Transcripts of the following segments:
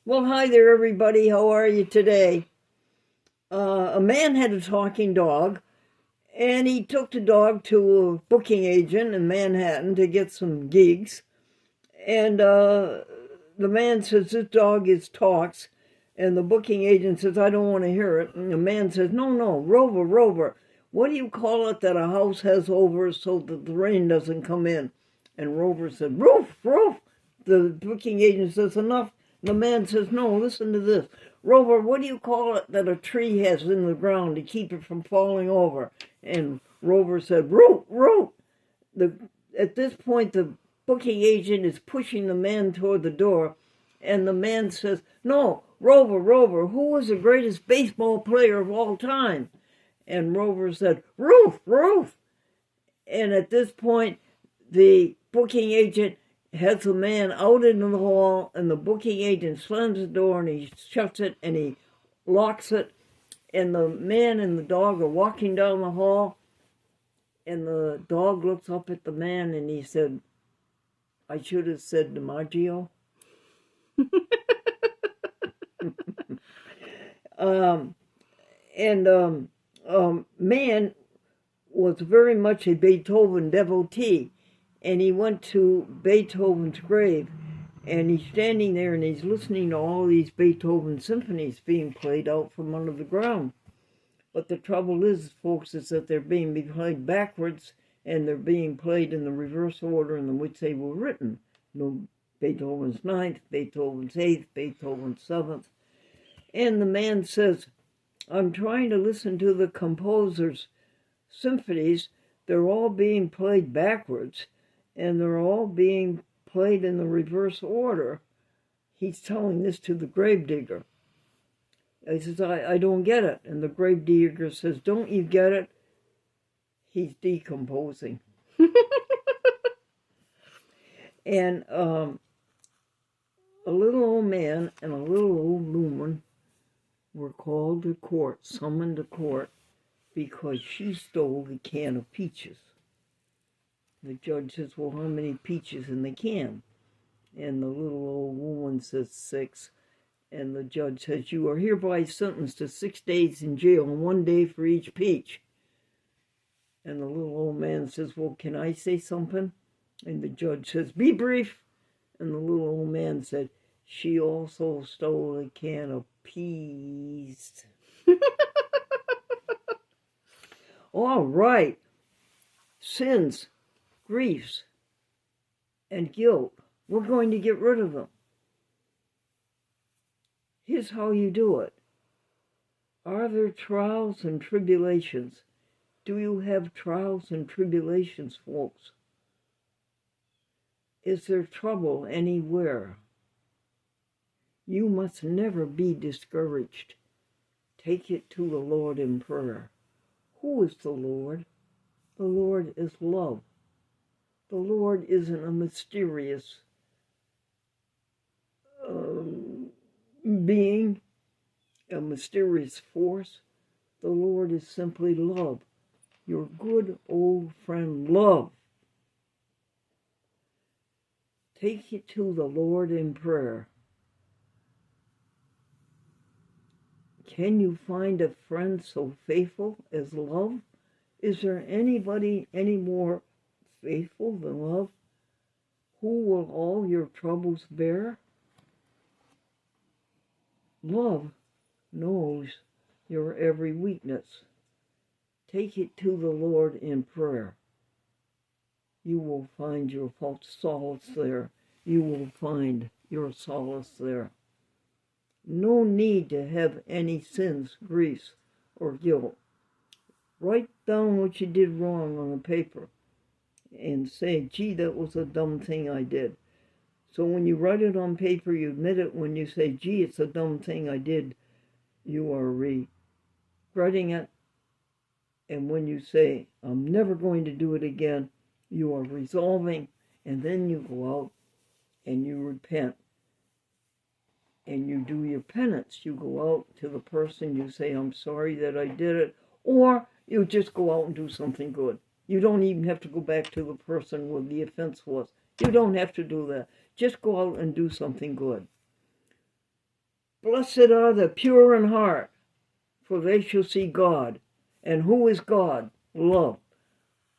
Well, hi there, everybody. How are you today? A man had a talking dog, and he took the dog to a booking agent in Manhattan to get some gigs. And the man says, "This dog is talks." And the booking agent says, "I don't want to hear it." And the man says, "No, no, Rover, Rover. What do you call it that a house has over so that the rain doesn't come in?" And Rover said, "Roof, roof." The booking agent says, "Enough." The man says, "No, listen to this. Rover, what do you call it that a tree has in the ground to keep it from falling over?" And Rover said, "Root, root." The At this point, the booking agent is pushing the man toward the door, and the man says, "No, Rover, Rover, who was the greatest baseball player of all time?" And Rover said, "Roof, roof." And at this point, the booking agent has the man out into the hall, and the booking agent slams the door and he shuts it and he locks it. And the man and the dog are walking down the hall, and the dog looks up at the man and he said, "I should have said DiMaggio." um, and man was very much a Beethoven devotee, and he went to Beethoven's grave, and he's standing there and he's listening to all these Beethoven symphonies being played out from under the ground. But the trouble is, folks, is that they're being played backwards, and they're being played in the reverse order in which they were written. No, Beethoven's ninth, Beethoven's eighth, Beethoven's seventh. And the man says, "I'm trying to listen to the composer's symphonies. They're all being played backwards, and they're all being played in the reverse order." He's telling this to the gravedigger. He says, I don't get it. And the gravedigger says, "Don't you get it? He's decomposing." And a little old man and a little old woman were called to court, summoned to court, because she stole a can of peaches. The judge says, "Well, how many peaches in the can?" And the little old woman says, "6. And the judge says, "You are hereby sentenced to 6 days in jail and 1 day for each peach." And the little old man says, "Well, can I say something?" And the judge says, "Be brief." And the little old man said, "She also stole a can of peas." All right. Sins, griefs, and guilt. We're going to get rid of them. Here's how you do it. Are there trials and tribulations? Do you have trials and tribulations, folks? Is there trouble anywhere? You must never be discouraged. Take it to the Lord in prayer. Who is the Lord? The Lord is love. The Lord isn't a mysterious being, a mysterious force. The Lord is simply love. Your good old friend, love. Take it to the Lord in prayer. Can you find a friend so faithful as love? Is there anybody any more faithful than love? Who will all your troubles bear? Love knows your every weakness. Take it to the Lord in prayer. You will find your solace there. You will find your solace there. No need to have any sins, griefs, or guilt. Write down what you did wrong on a paper and say, "Gee, that was a dumb thing I did." So when you write it on paper, you admit it. When you say, "Gee, it's a dumb thing I did," you are regretting it. And when you say, "I'm never going to do it again," you are resolving. And then you go out and you repent. And you do your penance. You go out to the person, you say, "I'm sorry that I did it," or you just go out and do something good. You don't even have to go back to the person where the offense was. You don't have to do that. Just go out and do something good. Blessed are the pure in heart, for they shall see God. And who is God? Love.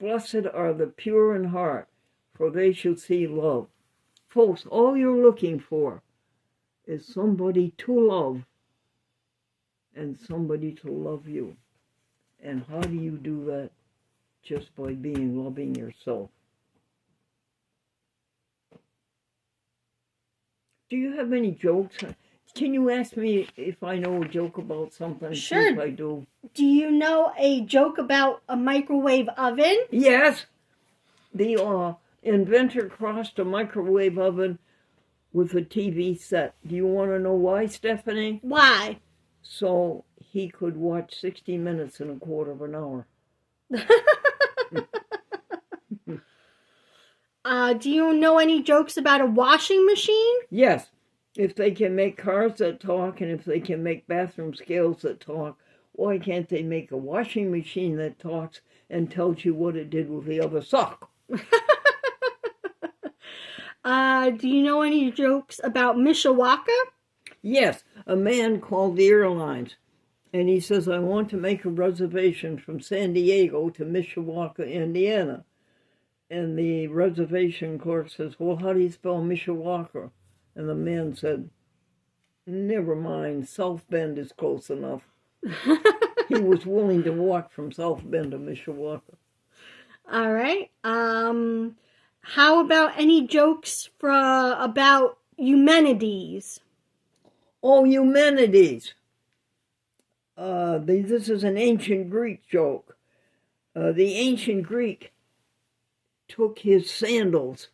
Blessed are the pure in heart, for they shall see love. Folks, all you're looking for is somebody to love and somebody to love you. And how do you do that? Just by being loving yourself. Do you have any jokes? Can you ask me if I know a joke about something? Sure. If I do. Do you know a joke about a microwave oven? Yes. The inventor crossed a microwave oven with a TV set. Do you want to know why, Stephanie? Why? So he could watch 60 minutes in a quarter of an hour. Do you know any jokes about a washing machine? Yes. If they can make cars that talk and if they can make bathroom scales that talk, why can't they make a washing machine that talks and tells you what it did with the other sock? Do you know any jokes about Mishawaka? Yes. A man called the airlines and he says, I want to make a reservation from San Diego to Mishawaka, Indiana. And the reservation clerk says, well, how do you spell Mishawaka? And the man said, never mind, South Bend is close enough. He was willing to walk from South Bend to Mishawaka. All right. How about any jokes about Eumenides? Oh, Eumenides. This is an ancient Greek joke. The ancient Greek took his sandals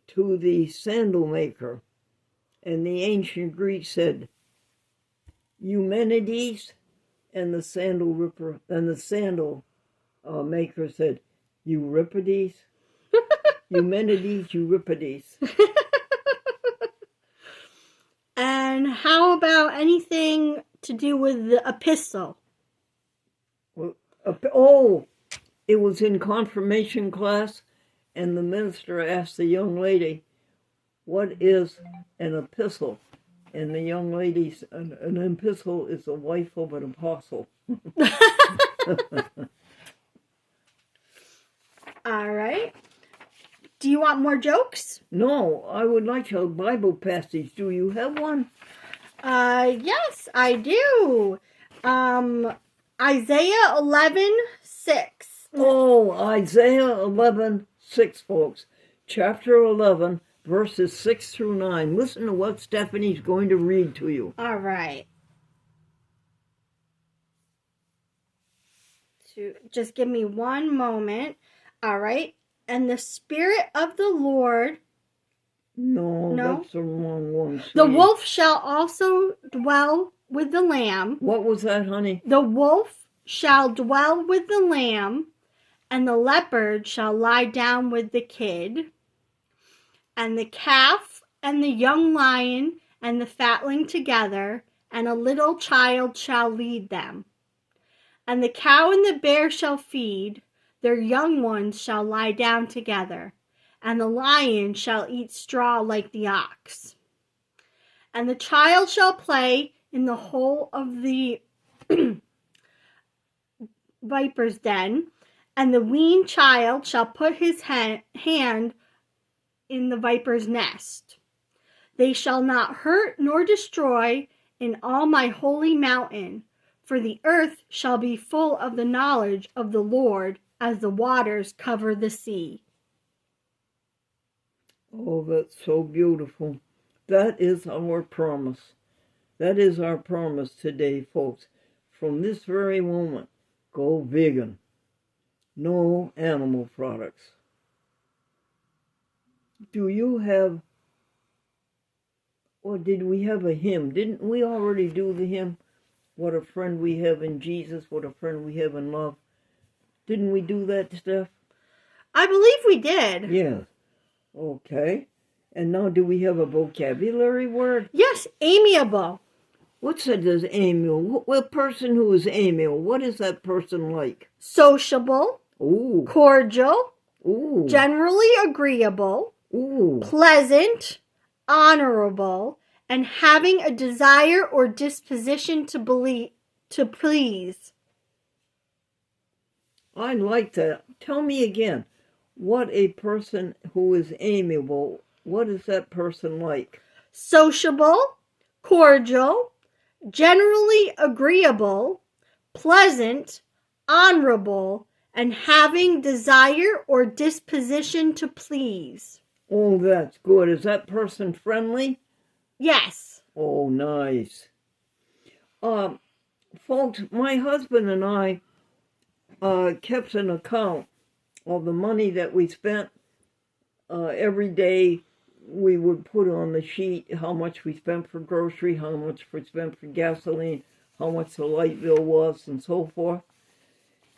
to the sandal maker, and the ancient Greek said, Eumenides, and the sandal maker said, Euripides. Eumenides, Euripides. And how about anything to do with the epistle? Oh, it was in confirmation class, and the minister asked the young lady, what is an epistle? And the young lady said, an epistle is the wife of an apostle. All right. Do you want more jokes? No, I would like a Bible passage. Do you have one? Yes, I do. Isaiah 11:6. Oh, Isaiah 11:6, folks. Chapter 11, verses 6 through 9. Listen to what Stephanie's going to read to you. All right. Just give me one moment. All right. And the Spirit of the Lord... No, that's the wrong one. Sweetie. The wolf shall also dwell with the lamb. What was that, honey? The wolf shall dwell with the lamb, and the leopard shall lie down with the kid, and the calf and the young lion and the fatling together, and a little child shall lead them. And the cow and the bear shall feed, their young ones shall lie down together, and the lion shall eat straw like the ox. And the child shall play in the hole of the viper's den, and the weaned child shall put his hand in the viper's nest. They shall not hurt nor destroy in all my holy mountain, for the earth shall be full of the knowledge of the Lord as the waters cover the sea. Oh, that's so beautiful. That is our promise. That is our promise today, folks. From this very moment, go vegan. No animal products. Do you have, or did we have a hymn? Didn't we already do the hymn? What a friend we have in Jesus, what a friend we have in love. Didn't we do that, Steph? I believe we did. Yes. Okay. And now do we have a vocabulary word? Yes, amiable. What's that as amiable? What person who is amiable? What is that person like? Sociable. Ooh. Cordial. Ooh. Generally agreeable. Ooh. Pleasant. Honorable. and having a desire or disposition to please. I like that. Tell me again, what a person who is amiable, what is that person like? Sociable, cordial, generally agreeable, pleasant, honorable, and having desire or disposition to please. Oh, that's good. Is that person friendly? Yes. Oh, nice. Folks, my husband and I kept an account of the money that we spent. Every day we would put on the sheet how much we spent for grocery, how much we spent for gasoline, how much the light bill was, and so forth.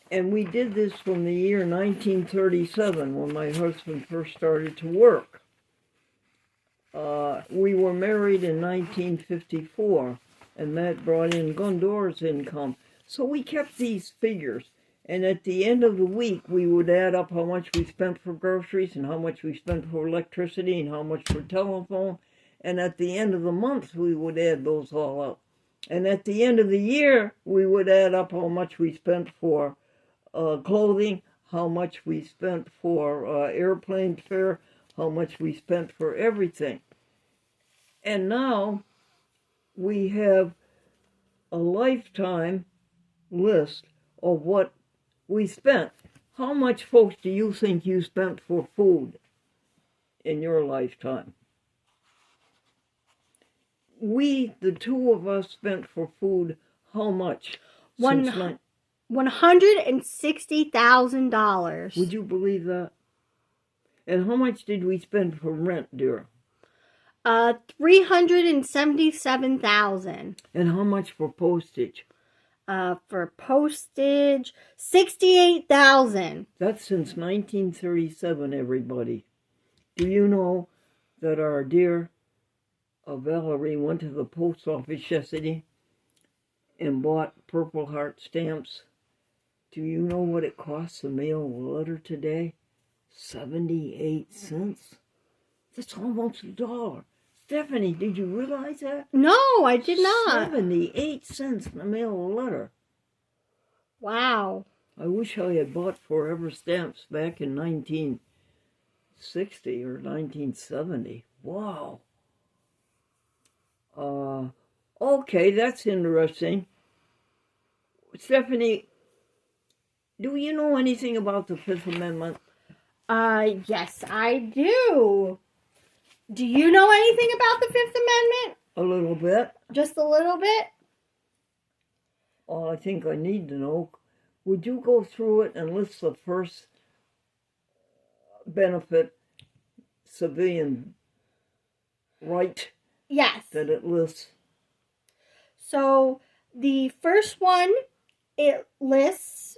And we did this from the year 1937, when my husband first started to work. We were married in 1954, and that brought in Gundor's income. So we kept these figures. And at the end of the week, we would add up how much we spent for groceries and how much we spent for electricity and how much for telephone. And at the end of the month, we would add those all up. And at the end of the year, we would add up how much we spent for clothing, how much we spent for airplane fare, how much we spent for everything. And now we have a lifetime list of what we spent. How much, folks, do you think you spent for food in your lifetime? We, the two of us, spent for food how much? $160,000. Would you believe that? And how much did we spend for rent, dear? $377,000. And how much for postage? For postage, $68,000. That's since 1937, everybody. Do you know that our dear Valerie went to the post office yesterday and bought Purple Heart stamps? Do you know what it costs to mail a letter today? 78 cents. That's almost $1. Stephanie, did you realize that? No, I did not. 78 cents to mail a letter. Wow. I wish I had bought Forever stamps back in 1960 or 1970. Wow. Okay, that's interesting. Stephanie, do you know anything about the Fifth Amendment? Yes, I do. Do you know anything about the Fifth Amendment? A little bit. Just a little bit? I think I need to know. Would you go through it and list the first benefit, civilian right? Yes. That it lists? So the first one it lists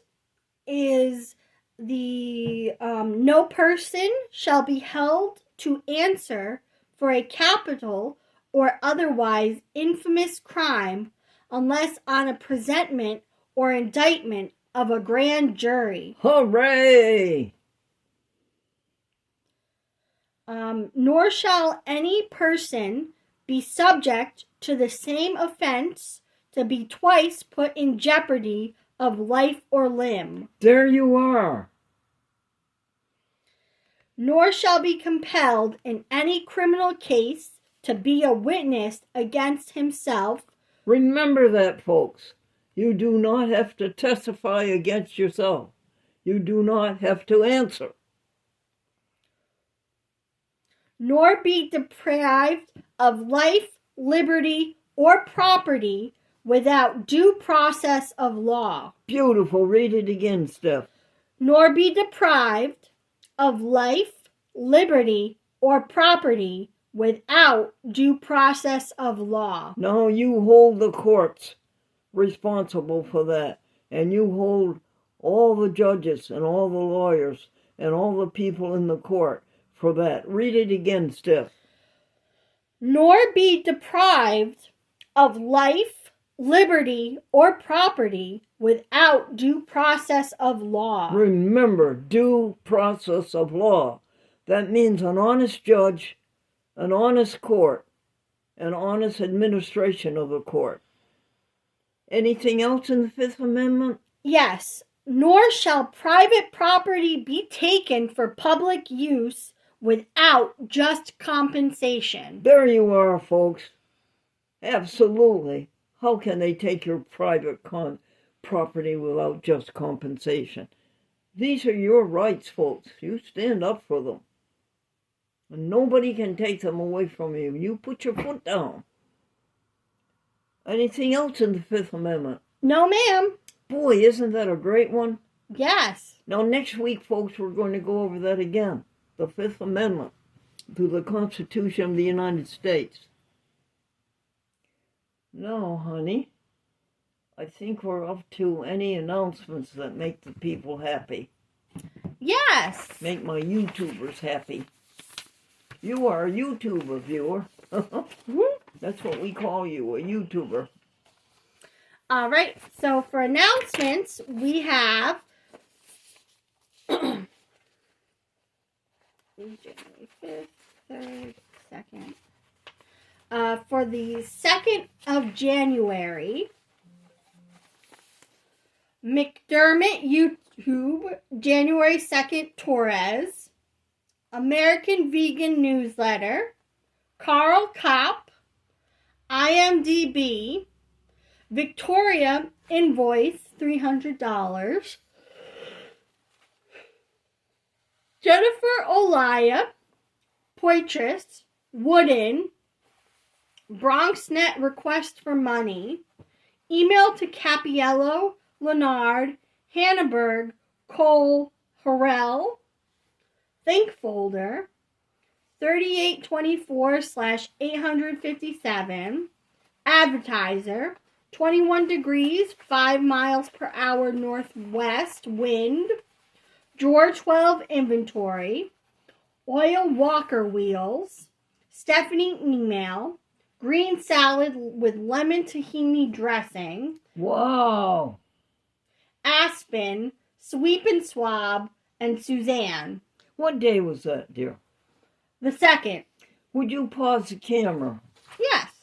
is the no person shall be held to answer for a capital or otherwise infamous crime unless on a presentment or indictment of a grand jury. Hooray! Nor shall any person be subject to the same offense to be twice put in jeopardy of life or limb. There you are. Nor shall be compelled in any criminal case to be a witness against himself. Remember that, folks. You do not have to testify against yourself. You do not have to answer. Nor be deprived of life, liberty, or property without due process of law. Beautiful. Read it again, Steph. Nor be deprived of life, liberty, or property without due process of law. Now you hold the courts responsible for that, and you hold all the judges and all the lawyers and all the people in the court for that. Read it again, Steph. Nor be deprived of life, liberty, or property without due process of law. Remember, due process of law. That means an honest judge, an honest court, and honest administration of the court. Anything else in the Fifth Amendment? Yes. Nor shall private property be taken for public use without just compensation. There you are, folks. Absolutely. How can they take your private property without just compensation? These are your rights, folks. You stand up for them. And nobody can take them away from you. You put your foot down. Anything else in the Fifth Amendment? No, ma'am. Boy, isn't that a great one? Yes. Now, next week, folks, we're going to go over that again. The Fifth Amendment to the Constitution of the United States. Now, honey, I think we're up to any announcements that make the people happy. Yes. Make my YouTubers happy. You are a YouTuber viewer. That's what we call you, a YouTuber. All right. So for announcements, we have January 5th, 3rd, 2nd. For the 2nd of January, McDermott YouTube, January 2nd, Torres, American Vegan Newsletter, Carl Kopp, IMDb, Victoria invoice $300, Jennifer Olaya, Poitras, Wooden, BronxNet request for money, email to Capiello, Leonard, Hannaberg, Cole, Harrell, Think folder, 3824/857, advertiser, 21 degrees, 5 miles per hour northwest wind, drawer 12 inventory, oil walker wheels, Stephanie email, green salad with lemon tahini dressing, Wow. Aspen, Sweep and Swab, and Suzanne. What day was that, dear? The 2nd. Would you pause the camera? Yes.